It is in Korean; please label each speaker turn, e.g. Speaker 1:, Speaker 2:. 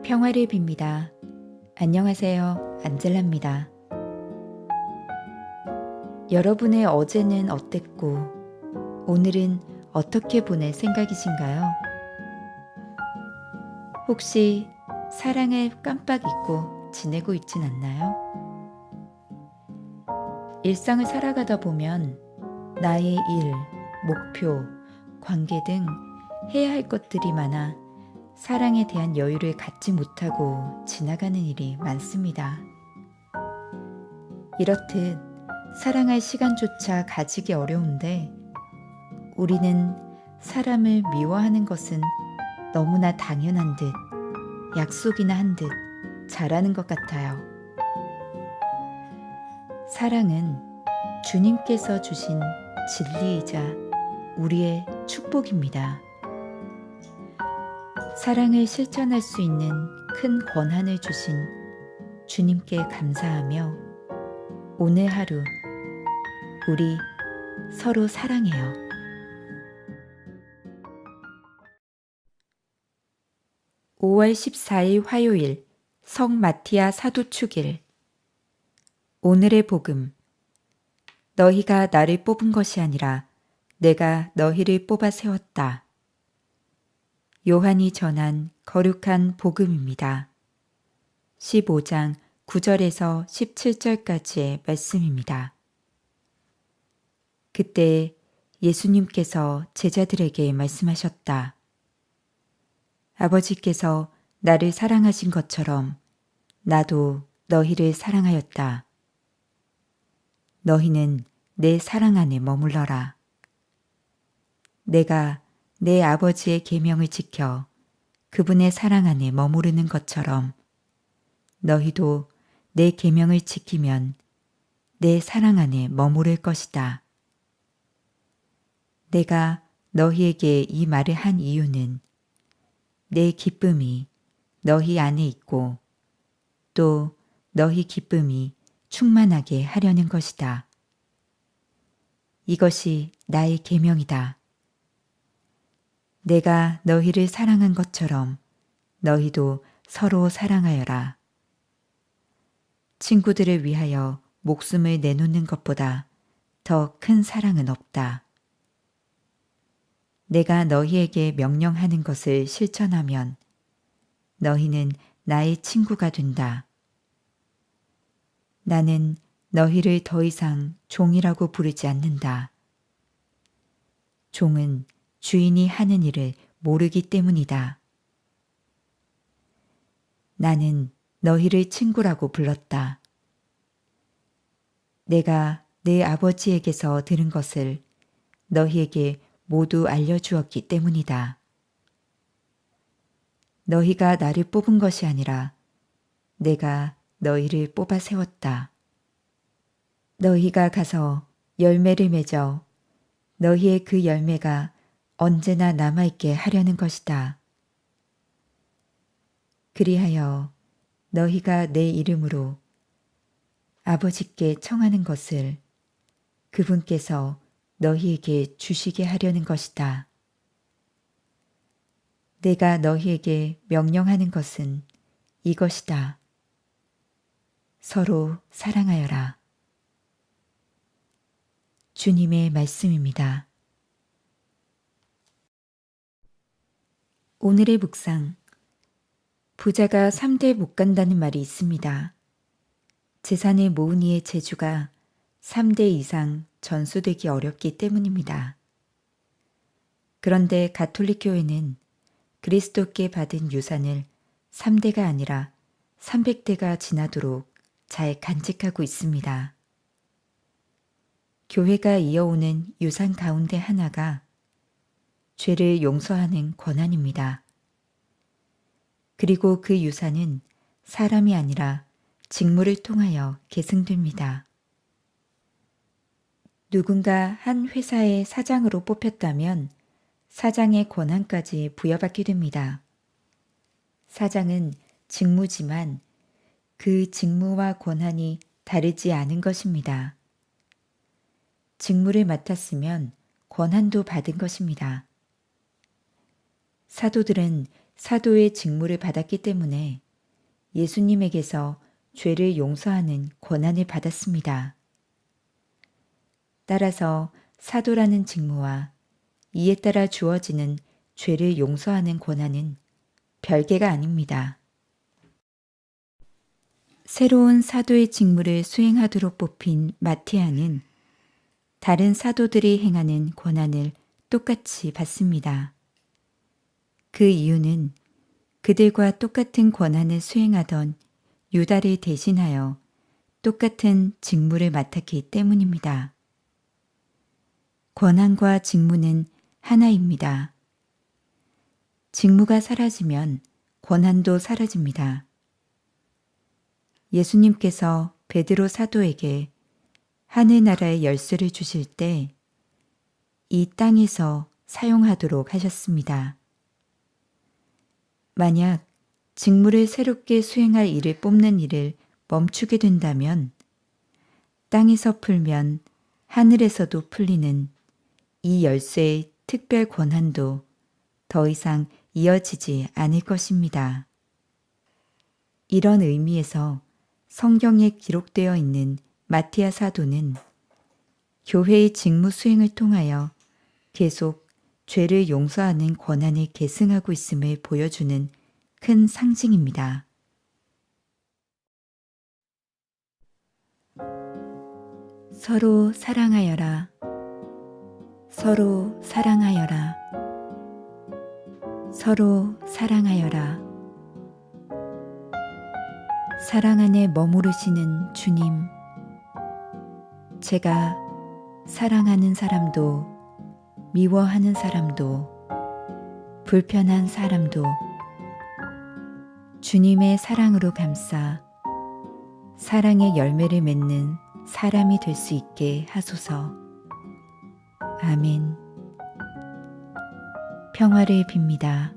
Speaker 1: 평화를 빕니다. 안녕하세요. 안젤라입니다. 여러분의 어제는 어땠고, 오늘은 어떻게 보낼 생각이신가요? 혹시 사랑을 깜빡 잊고 지내고 있진 않나요? 일상을 살아가다 보면 나의 일, 목표, 관계 등 해야 할 것들이 많아 사랑에 대한 여유를 갖지 못하고 지나가는 일이 많습니다. 이렇듯 사랑할 시간조차 가지기 어려운데 우리는 사람을 미워하는 것은 너무나 당연한 듯 약속이나 한 듯 잘하는 것 같아요. 사랑은 주님께서 주신 진리이자 우리의 축복입니다. 사랑을 실천할 수 있는 큰 권한을 주신 주님께 감사하며 오늘 하루 우리 서로 사랑해요. 5월 14일 화요일 성 마티아 사도 축일. 오늘의 복음. 너희가 나를 뽑은 것이 아니라 내가 너희를 뽑아 세웠다. 요한이 전한 거룩한 복음입니다. 15장 9절에서 17절까지의 말씀입니다. 그때 예수님께서 제자들에게 말씀하셨다. 아버지께서 나를 사랑하신 것처럼 나도 너희를 사랑하였다. 너희는 내 사랑 안에 머물러라. 내가 내 아버지의 계명을 지켜 그분의 사랑 안에 머무르는 것처럼 너희도 내 계명을 지키면 내 사랑 안에 머무를 것이다. 내가 너희에게 이 말을 한 이유는 내 기쁨이 너희 안에 있고 또 너희 기쁨이 충만하게 하려는 것이다. 이것이 나의 계명이다. 내가 너희를 사랑한 것처럼 너희도 서로 사랑하여라. 친구들을 위하여 목숨을 내놓는 것보다 더 큰 사랑은 없다. 내가 너희에게 명령하는 것을 실천하면 너희는 나의 친구가 된다. 나는 너희를 더 이상 종이라고 부르지 않는다. 종은 주인이 하는 일을 모르기 때문이다. 나는 너희를 친구라고 불렀다. 내가 내 아버지에게서 들은 것을 너희에게 모두 알려주었기 때문이다. 너희가 나를 뽑은 것이 아니라 내가 너희를 뽑아 세웠다. 너희가 가서 열매를 맺어 너희의 그 열매가 언제나 남아있게 하려는 것이다. 그리하여 너희가 내 이름으로 아버지께 청하는 것을 그분께서 너희에게 주시게 하려는 것이다. 내가 너희에게 명령하는 것은 이것이다. 서로 사랑하여라. 주님의 말씀입니다. 오늘의 묵상. 부자가 3대 못 간다는 말이 있습니다. 재산을 모은 이의 재주가 3대 이상 전수되기 어렵기 때문입니다. 그런데 가톨릭 교회는 그리스도께 받은 유산을 3대가 아니라 300대가 지나도록 잘 간직하고 있습니다. 교회가 이어오는 유산 가운데 하나가 죄를 용서하는 권한입니다. 그리고 그 유산은 사람이 아니라 직무를 통하여 계승됩니다. 누군가 한 회사의 사장으로 뽑혔다면 사장의 권한까지 부여받게 됩니다. 사장은 직무지만 그 직무와 권한이 다르지 않은 것입니다. 직무를 맡았으면 권한도 받은 것입니다. 사도들은 사도의 직무를 받았기 때문에 예수님에게서 죄를 용서하는 권한을 받았습니다. 따라서 사도라는 직무와 이에 따라 주어지는 죄를 용서하는 권한은 별개가 아닙니다. 새로운 사도의 직무를 수행하도록 뽑힌 마티아는 다른 사도들이 행하는 권한을 똑같이 받습니다. 그 이유는 그들과 똑같은 권한을 수행하던 유다를 대신하여 똑같은 직무를 맡았기 때문입니다. 권한과 직무는 하나입니다. 직무가 사라지면 권한도 사라집니다. 예수님께서 베드로 사도에게 하늘나라의 열쇠를 주실 때 이 땅에서 사용하도록 하셨습니다. 만약 직무를 새롭게 수행할 일을 뽑는 일을 멈추게 된다면 땅에서 풀면 하늘에서도 풀리는 이 열쇠의 특별 권한도 더 이상 이어지지 않을 것입니다. 이런 의미에서 성경에 기록되어 있는 마티아 사도는 교회의 직무 수행을 통하여 계속 죄를 용서하는 권한을 계승하고 있음을 보여주는 큰 상징입니다. 서로 사랑하여라. 서로 사랑하여라. 서로 사랑하여라. 사랑 안에 머무르시는 주님, 제가 사랑하는 사람도 미워하는 사람도 불편한 사람도 주님의 사랑으로 감싸 사랑의 열매를 맺는 사람이 될 수 있게 하소서. 아멘. 평화를 빕니다.